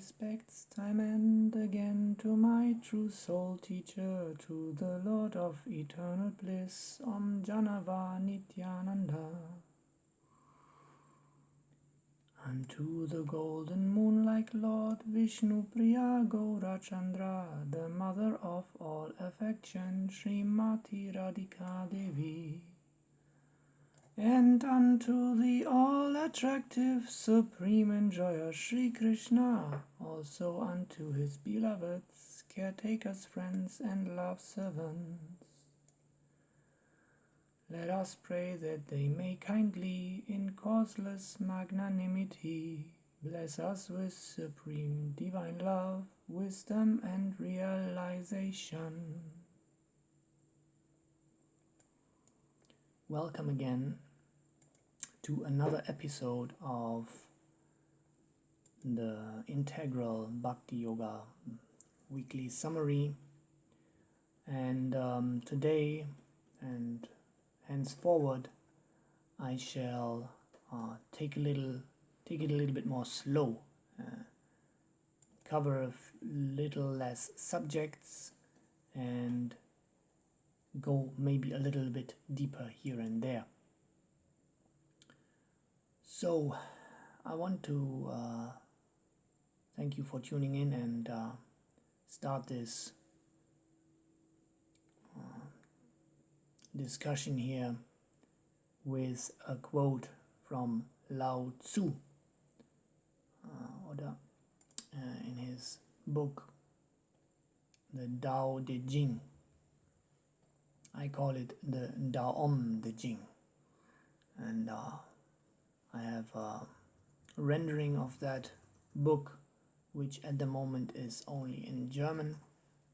respects time and again to my true soul teacher, to the Lord of eternal bliss, Om Janava Nityananda. Unto the golden moon-like Lord Vishnu Priya Gaurachandra, the mother of all affection, Srimati Radhika Devi. And unto the all-attractive, supreme enjoyer, Shri Krishna, also unto his beloveds, caretakers, friends, and love servants. Let us pray that they may kindly, in causeless magnanimity, bless us with supreme divine love, wisdom, and realization. Welcome again to another episode of the Integral Bhakti Yoga weekly summary, and today and henceforward I shall take it a little bit more slow, cover a little less subjects, and go maybe a little bit deeper here and there. So I want to thank you for tuning in and start this discussion here with a quote from Lao Tzu, in his book the Tao Te Ching. I call it the DAYaM Te Ching, and I have a rendering of that book, which at the moment is only in German,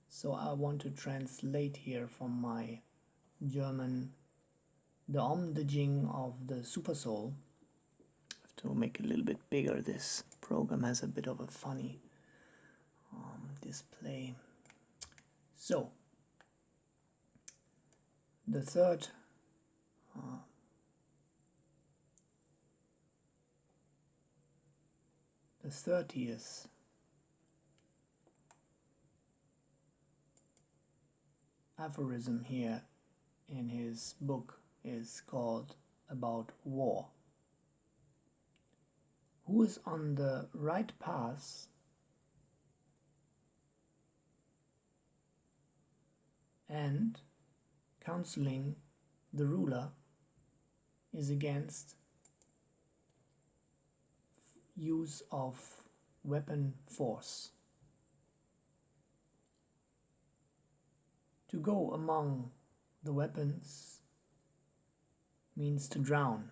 so I want to translate here from my German the Om Te Ching of the Super Soul. I have to make it a little bit bigger. This program has a bit of a funny display. So the third the 30th aphorism here in his book is called about war. Who is on the right path and counseling the ruler is against use of weapon force. To go among the weapons means to drown,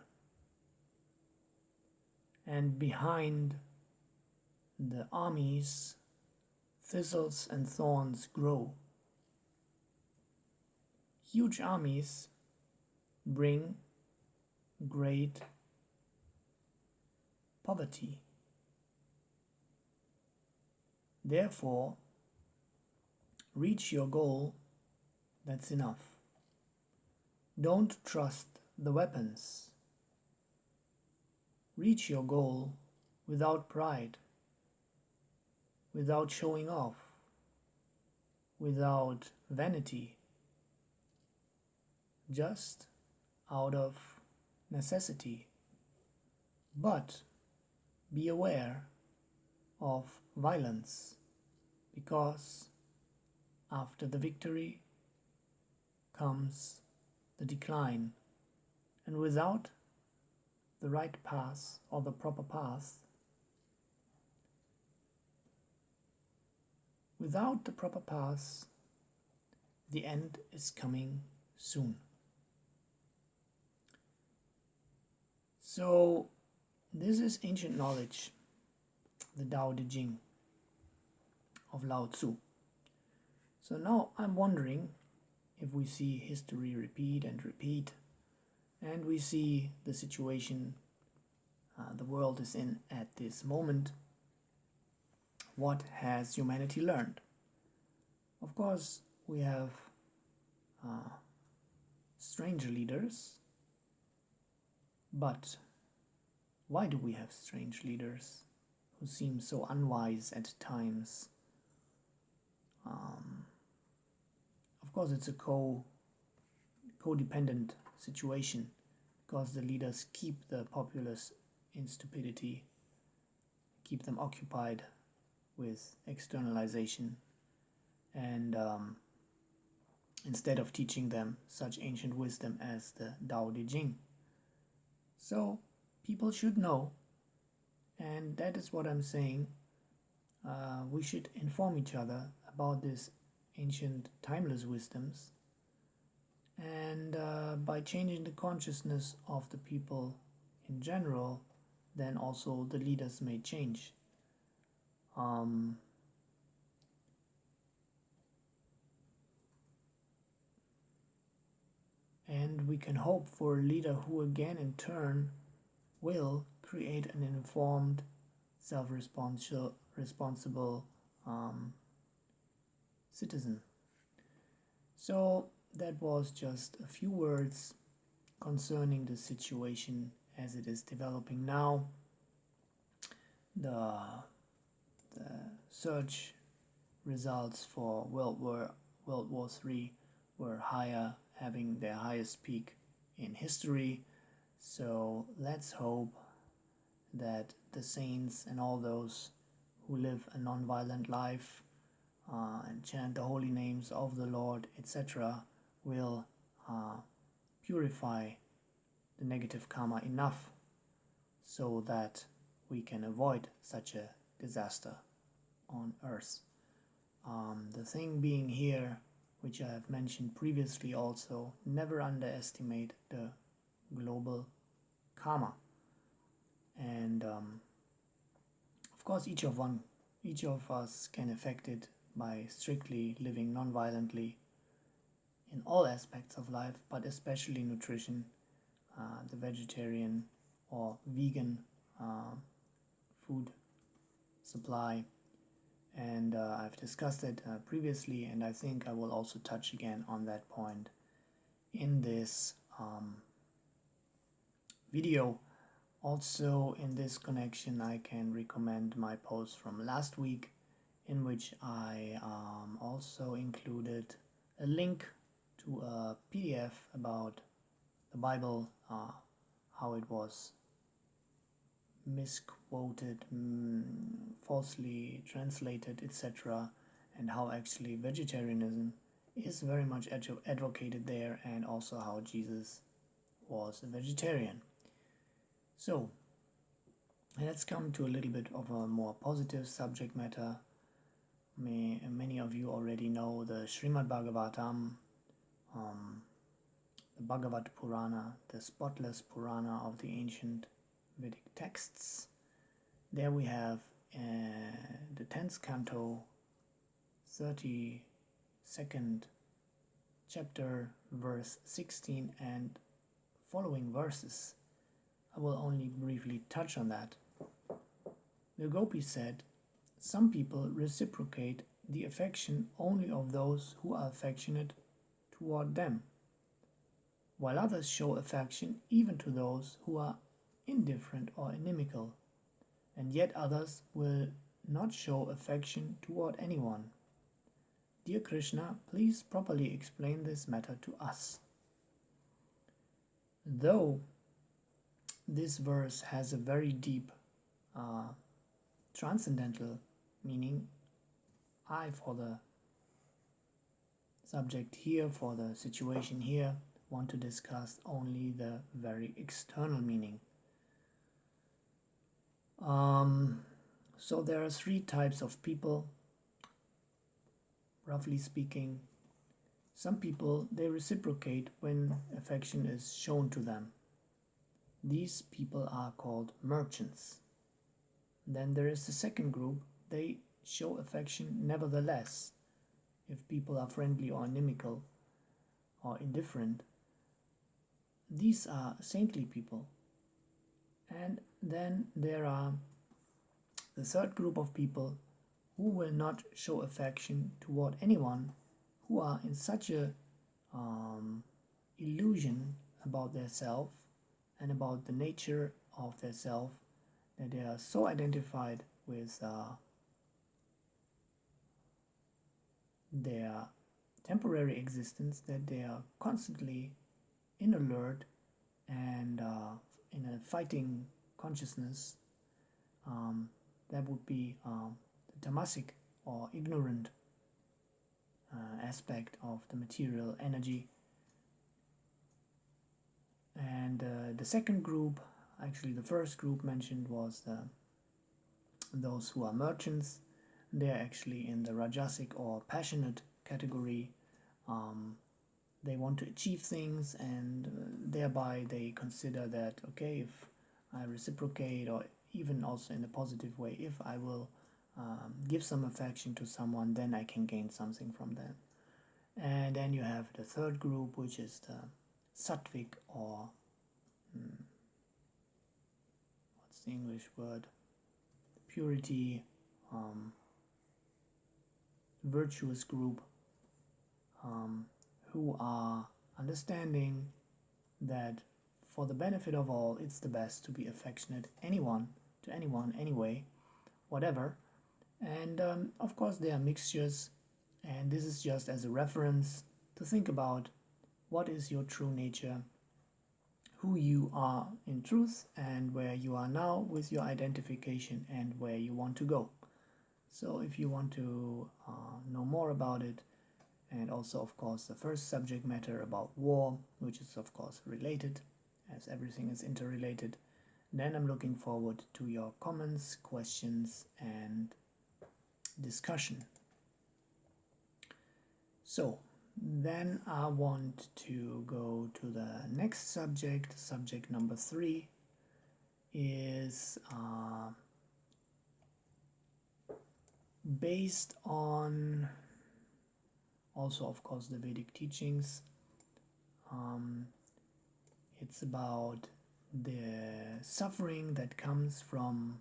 and behind the armies thistles and thorns grow. Huge armies bring great poverty. Therefore, reach your goal, that's enough. Don't trust the weapons. Reach your goal without pride, without showing off, without vanity, just out of necessity. But be aware of violence, because after the victory comes the decline, and without the right path or the proper path, the end is coming soon. So this is ancient knowledge, the Tao Te Ching of Lao Tzu. So now I'm wondering, if we see history repeat and repeat, and we see the situation the world is in at this moment, what has humanity learned? Of course, we have strange leaders, but why do we have strange leaders who seem so unwise at times. Of course, it's a codependent situation, because the leaders keep the populace in stupidity, keep them occupied with externalization, and instead of teaching them such ancient wisdom as the Tao Te Ching. So people should know, and that is what I'm saying. We should inform each other about these ancient timeless wisdoms, and by changing the consciousness of the people in general, then also the leaders may change. And we can hope for a leader who again in turn will create an informed, self-responsible citizen. So that was just a few words concerning the situation as it is developing now. The search results for World War III were higher, having their highest peak in history. So let's hope that the saints and all those who live a non-violent life and chant the holy names of the Lord, etc., will purify the negative karma enough so that we can avoid such a disaster on earth. The thing being here, which I have mentioned previously also, never underestimate the global karma. And of course each of us can affect it by strictly living non-violently in all aspects of life, but especially nutrition, the vegetarian or vegan food supply. And I've discussed it previously, and I think I will also touch again on that point in this video. Also in this connection, I can recommend my post from last week, in which I also included a link to a PDF about the Bible, how it was misquoted, falsely translated, etc., and how actually vegetarianism is very much advocated there, and also how Jesus was a vegetarian. So let's come to a little bit of a more positive subject matter. Many of you already know the Srimad Bhagavatam, the Bhagavad Purana, the spotless Purana of the ancient Vedic texts. There we have the 10th canto, 32nd chapter, verse 16 and following verses. I will only briefly touch on that. The gopi said, "Some people reciprocate the affection only of those who are affectionate toward them, while others show affection even to those who are indifferent or inimical, and yet others will not show affection toward anyone. Dear Krishna, please properly explain this matter to us." Though this verse has a very deep transcendental meaning, I, for the subject here, for the situation here, want to discuss only the very external meaning. So there are three types of people, roughly speaking. Some people, they reciprocate when affection is shown to them. These people are called merchants. Then there is the second group. They show affection nevertheless, if people are friendly or inimical or indifferent. These are saintly people. And then there are the third group of people who will not show affection toward anyone, who are in such a illusion about their self and about the nature of their self, that they are so identified with their temporary existence, that they are constantly in alert and in a fighting consciousness. That would be the tamasic or ignorant aspect of the material energy. And the second group, actually the first group mentioned, was those who are merchants. They are actually in the rajasic or passionate category. They want to achieve things, and thereby they consider that, okay, if I reciprocate, or even also in a positive way, if I will give some affection to someone, then I can gain something from them. And then you have the third group, which is the sattvic, or what's the English word? Purity, virtuous group, who are understanding that for the benefit of all, it's the best to be affectionate to anyone, anyway, whatever. And of course there are mixtures, and this is just as a reference to think about what is your true nature, who you are in truth, and where you are now with your identification, and where you want to go. So if you want to know more about it, and also of course the first subject matter about war, which is of course related, as everything is interrelated, then I'm looking forward to your comments, questions, and discussion. So then I want to go to the next subject. Subject number 3 is based on also of course the Vedic teachings. It's about the suffering that comes from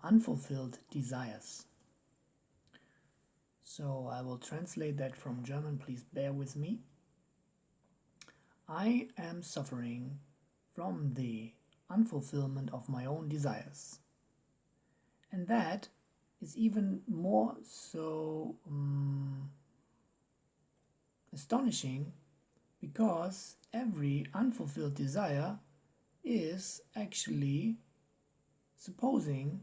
unfulfilled desires. So I will translate that from German, please bear with me. I am suffering from the unfulfillment of my own desires. And that is even more so astonishing, because every unfulfilled desire is actually supposing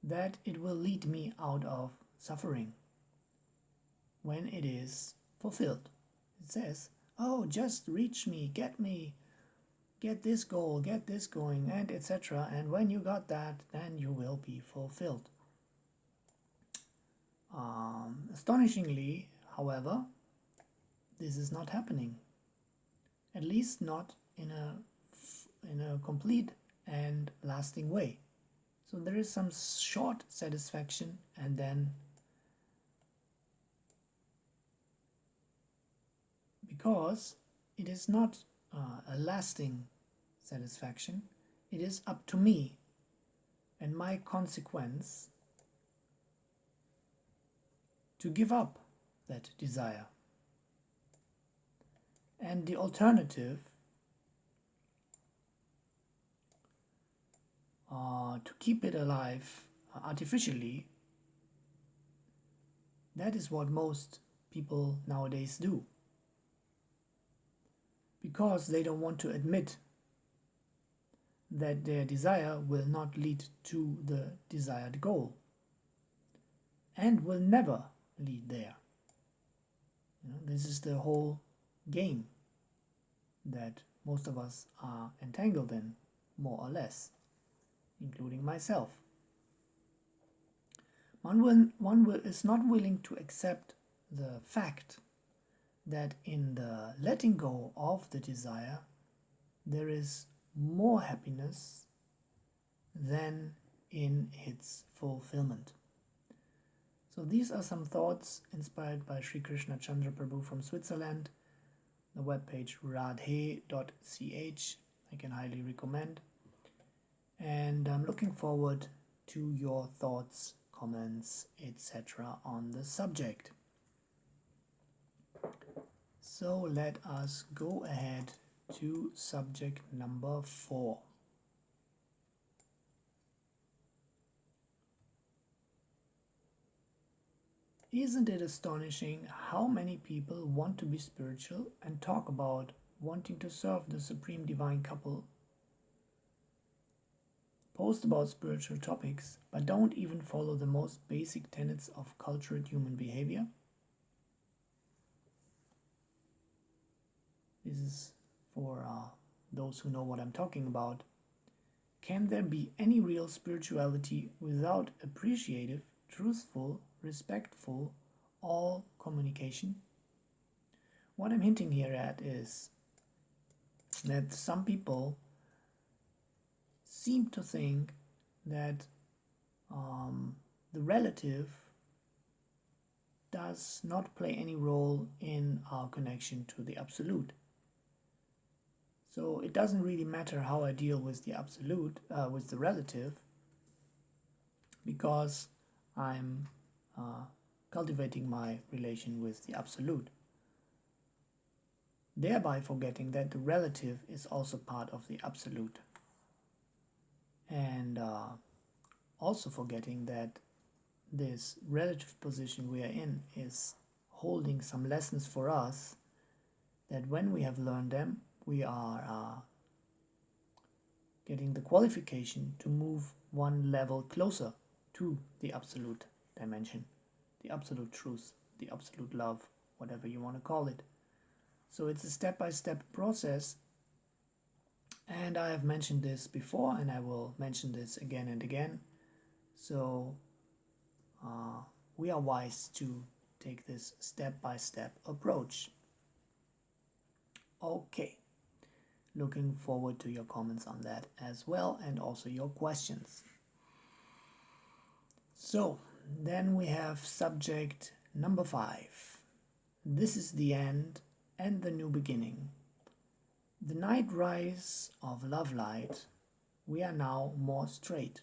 that it will lead me out of suffering when it is fulfilled. It says, oh, just reach me, get this goal, get this going, and etc. And when you got that, then you will be fulfilled. Astonishingly, however, this is not happening. At least not in a complete and lasting way. So there is some short satisfaction, and then because it is not a lasting satisfaction, it is up to me and my consequence to give up that desire. And the alternative, to keep it alive artificially, that is what most people nowadays do. Because they don't want to admit that their desire will not lead to the desired goal, and will never lead there. This is the whole game that most of us are entangled in, more or less, including myself. One is not willing to accept the fact that in the letting go of the desire there is more happiness than in its fulfillment. So these are some thoughts inspired by Sri Krishna Chandra Prabhu from Switzerland. The webpage radhe.ch I can highly recommend. And I'm looking forward to your thoughts, comments, etc. on the subject. So let us go ahead to subject number 4. Isn't it astonishing how many people want to be spiritual and talk about wanting to serve the Supreme Divine Couple, post about spiritual topics, but don't even follow the most basic tenets of cultured human behavior? This is for those who know what I'm talking about. Can there be any real spirituality without appreciative, truthful, respectful, all communication? What I'm hinting here at is that some people seem to think that the relative does not play any role in our connection to the Absolute. So it doesn't really matter how I deal with the Absolute, with the relative, because I'm cultivating my relation with the Absolute, thereby forgetting that the relative is also part of the Absolute, and also forgetting that this relative position we are in is holding some lessons for us, that when we have learned them, we are getting the qualification to move one level closer to the Absolute dimension, the Absolute Truth, the Absolute Love, whatever you want to call it. So it's a step-by-step process, and I have mentioned this before, and I will mention this again and again. So we are wise to take this step-by-step approach. Okay, looking forward to your comments on that as well, and also your questions. So then we have subject number 5. This is the end and the new beginning. The night rise of love light, we are now more straight.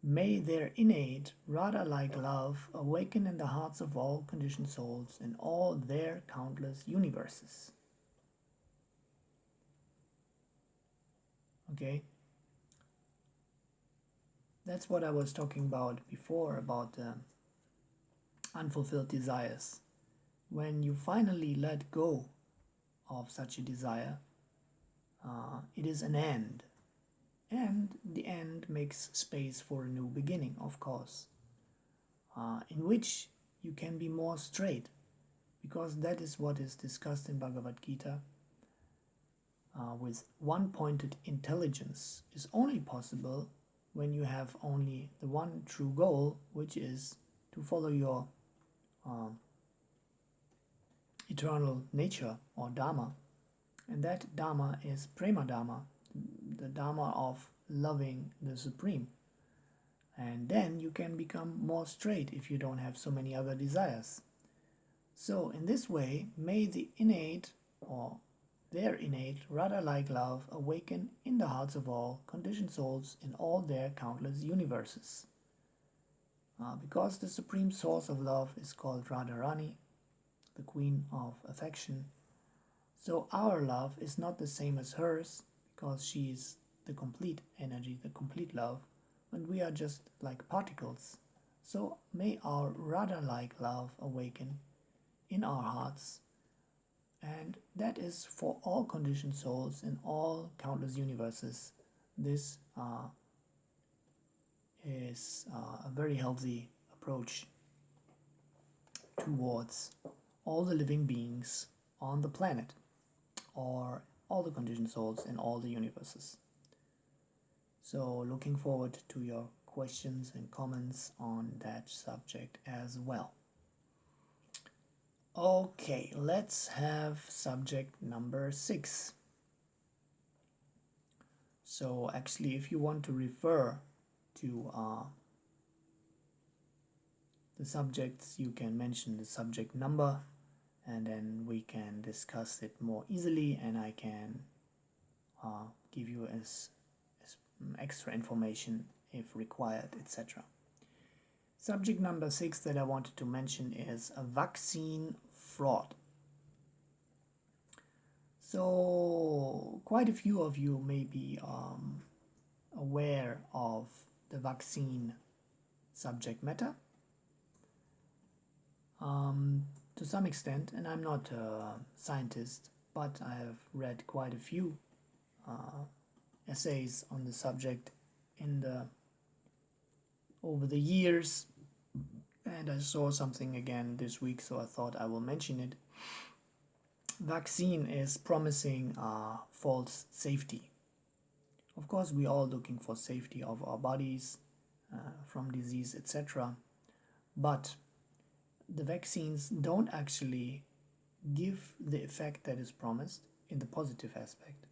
May their innate, Radha-like love awaken in the hearts of all conditioned souls in all their countless universes. Okay? That's what I was talking about before, about unfulfilled desires. When you finally let go of such a desire, it is an end. And the end makes space for a new beginning, of course, in which you can be more straight, because that is what is discussed in Bhagavad Gita. With one-pointed intelligence is only possible when you have only the one true goal, which is to follow your eternal nature or Dharma. And that Dharma is Prema Dharma, the Dharma of loving the Supreme. And then you can become more straight if you don't have so many other desires. So in this way, may the innate or their innate Radha-like love awaken in the hearts of all conditioned souls in all their countless universes. Because the supreme source of love is called Radharani, the queen of affection, so our love is not the same as hers, because she is the complete energy, the complete love, and we are just like particles. So may our Radha-like love awaken in our hearts, and that is for all conditioned souls in all countless universes. This is a very healthy approach towards all the living beings on the planet, or all the conditioned souls in all the universes. So looking forward to your questions and comments on that subject as well. Okay, let's have subject number 6. So actually, if you want to refer to the subjects, you can mention the subject number, and then we can discuss it more easily, and I can give you as extra information if required, etc. Subject number 6 that I wanted to mention is a vaccine fraud. So quite a few of you may be aware of the vaccine subject matter. to some extent, and I'm not a scientist, but I have read quite a few essays on the subject in the over the years, and I saw something again this week, so I thought I will mention it. Vaccine is promising false safety. Of course, we are all looking for safety of our bodies from disease, etc. But the vaccines don't actually give the effect that is promised in the positive aspect.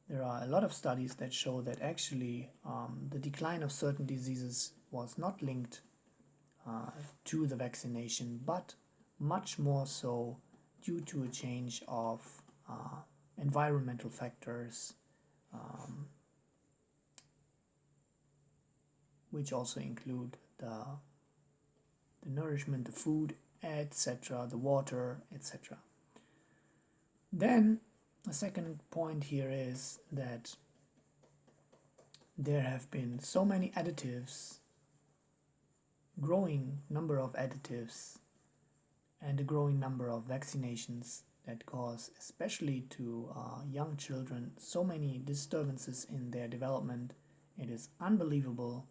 There are a lot of studies that show that actually the decline of certain diseases was not linked to the vaccination, but much more so due to a change of environmental factors, which also include the nourishment, the food, etc., the water, etc. Then a second point here is that there have been so many additives, growing number of additives, and a growing number of vaccinations that cause, especially to young children, so many disturbances in their development. It is unbelievable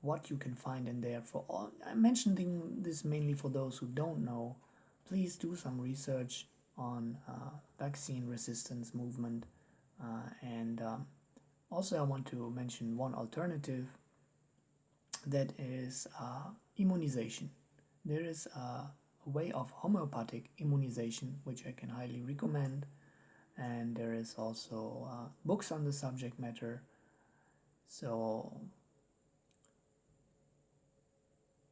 what you can find in there. For all, I'm mentioning this mainly for those who don't know. Please do some research on vaccine resistance movement, and also I want to mention one alternative, that is immunization. There is a way of homeopathic immunization which I can highly recommend, and there is also books on the subject matter. So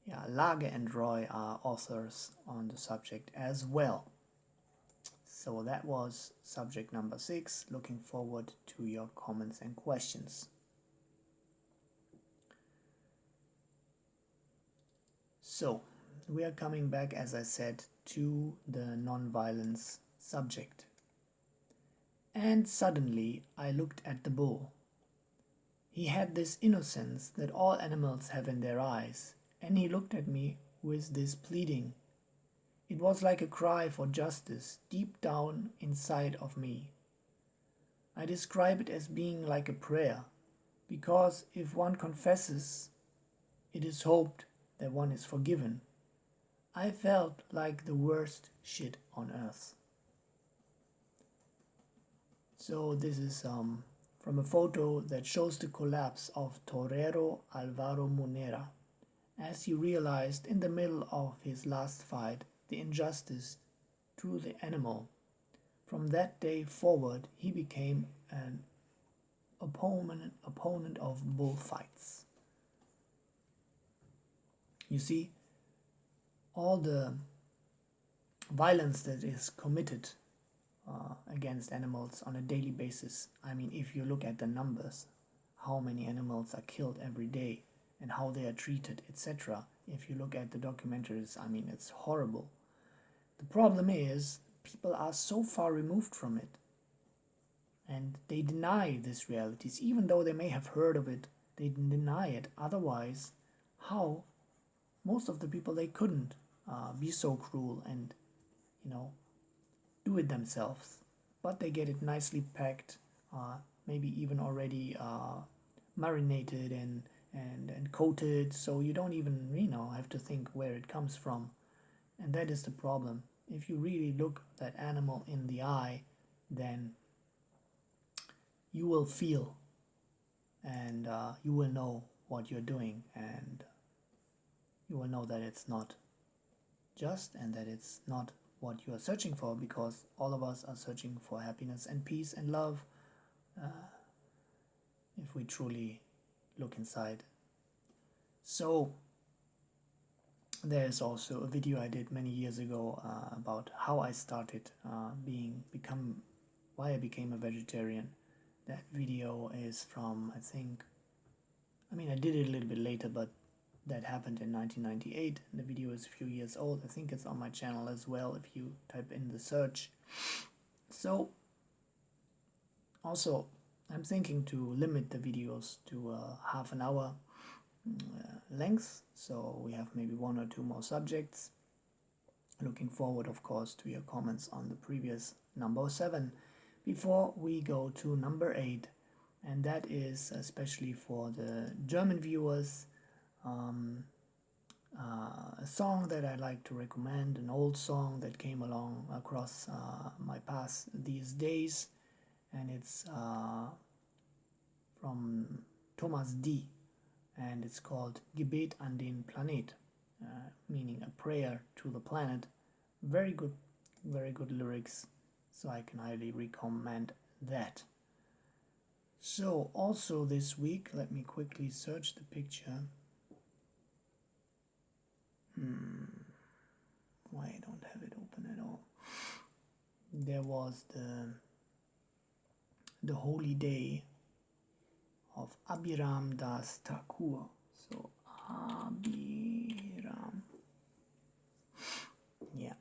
yeah, Lage and Roy are authors on the subject as well. So that was subject number 6. Looking forward to your comments and questions. So we are coming back, as I said, to the non-violence subject. And suddenly I looked at the bull. He had this innocence that all animals have in their eyes, and he looked at me with this pleading. It was like a cry for justice deep down inside of me. I describe it as being like a prayer, because if one confesses, it is hoped that one is forgiven. I felt like the worst shit on earth. So this is from a photo that shows the collapse of Torero Alvaro Munera, as he realized in the middle of his last fight the injustice to the animal. From that day forward, he became an opponent of bullfights. You see, all the violence that is committed against animals on a daily basis. I mean, if you look at the numbers, how many animals are killed every day and how they are treated, etc. If you look at the documentaries, I mean, it's horrible. The problem is, people are so far removed from it, and they deny these realities. Even though they may have heard of it, they deny it. Otherwise, how? Most of the people, they couldn't be so cruel and, do it themselves. But they get it nicely packed, maybe even already marinated and coated, so you don't even, have to think where it comes from. And that is the problem. If you really look that animal in the eye, then you will feel, and you will know what you're doing, and you will know that it's not just, and that it's not what you are searching for, because all of us are searching for happiness and peace and love, if we truly look inside. So there's also a video I did many years ago about how I started why I became a vegetarian. That video is from, I did it a little bit later, but that happened in 1998. The video is a few years old. I think it's on my channel as well if you type in the search. So also, I'm thinking to limit the videos to half an hour, length, so we have maybe 1 or 2 more subjects. Looking forward, of course, to your comments on the previous number 7 before we go to number 8, and that is especially for the German viewers, a song that I like to recommend, an old song that came along across my path these days, and it's from Thomas D, and it's called Gebet an den Planet, meaning a prayer to the planet. Very good lyrics, so I can highly recommend that. So also this week, let me quickly search the picture. Why I don't have it open at all. There was the holy day of Abhiram Das Thakur. So Abhiram, yeah.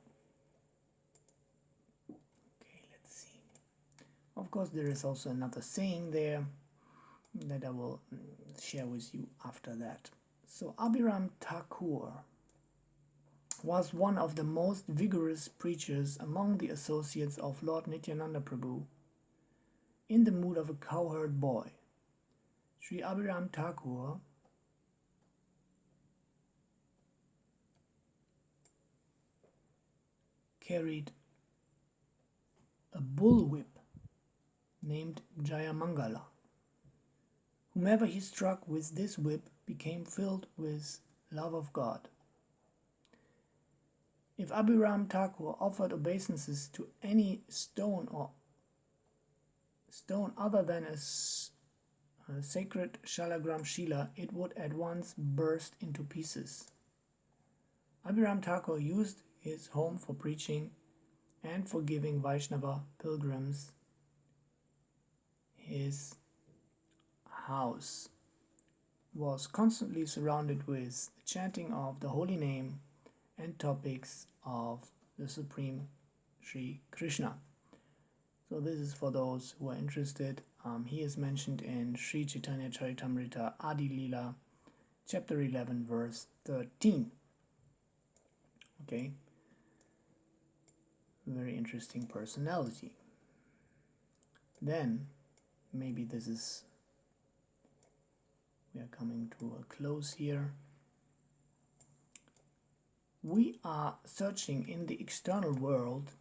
Okay, let's see. Of course, there is also another saying there that I will share with you after that. So Abhiram Thakur was one of the most vigorous preachers among the associates of Lord Nityananda Prabhu, in the mood of a cowherd boy. Sri Abhiram Thakur carried a bullwhip named Jayamangala. Whomever he struck with this whip became filled with love of God. If Abhiram Thakur offered obeisances to any stone other than a sacred Shalagram Shila, it would at once burst into pieces. Abhiram Thakur used his home for preaching and for giving Vaishnava pilgrims. His house was constantly surrounded with the chanting of the holy name and topics of the Supreme Shri Krishna. So this is for those who are interested. He is mentioned in Sri Chaitanya Charitamrita Adi Lila, chapter 11, verse 13. Okay, very interesting personality. Then, maybe we are coming to a close here. We are searching in the external world,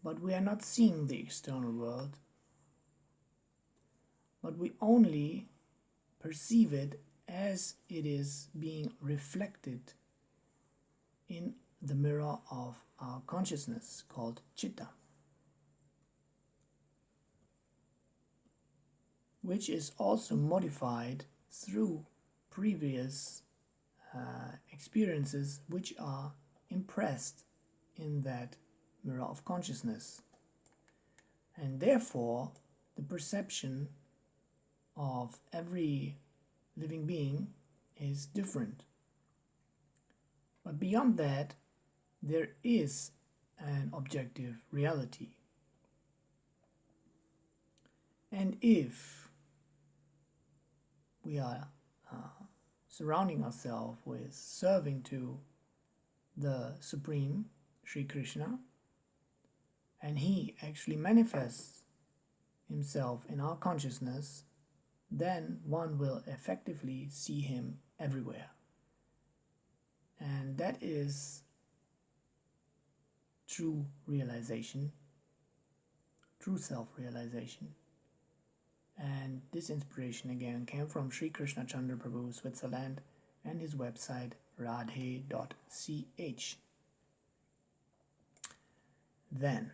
but we are not seeing the external world, but we only perceive it as it is being reflected in the mirror of our consciousness called Chitta, which is also modified through previous experiences which are impressed in that mirror of consciousness, and therefore the perception of every living being is different. But beyond that, there is an objective reality, and if we are surrounding ourselves with serving to the Supreme Shri Krishna, and he actually manifests himself in our consciousness, then one will effectively see him everywhere. And that is true realization, true self-realization. And this inspiration again came from Sri Krishna Chandra Prabhu, Switzerland, and his website radhe.ch. Then,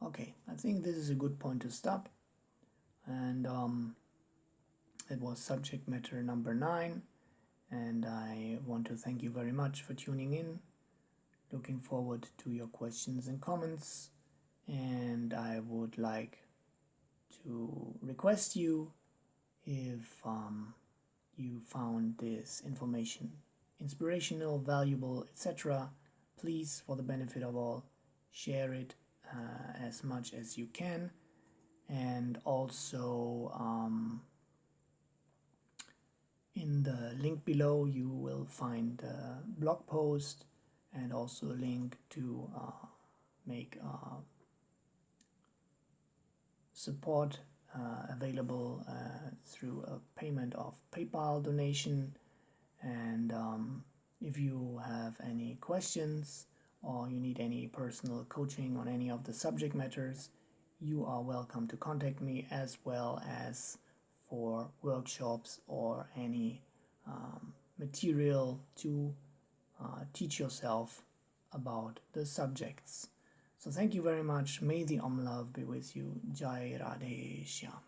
okay, I think this is a good point to stop. And it was subject matter number 9. And I want to thank you very much for tuning in. Looking forward to your questions and comments. And I would like to request you, if you found this information inspirational, valuable, etc., please, for the benefit of all, share it as much as you can. And also in the link below you will find a blog post and also a link to make support available through a payment of PayPal donation. And if you have any questions or you need any personal coaching on any of the subject matters, you are welcome to contact me, as well as for workshops or any material to teach yourself about the subjects. So thank you very much. May the Om Love be with you. Jai Radhe Shyam.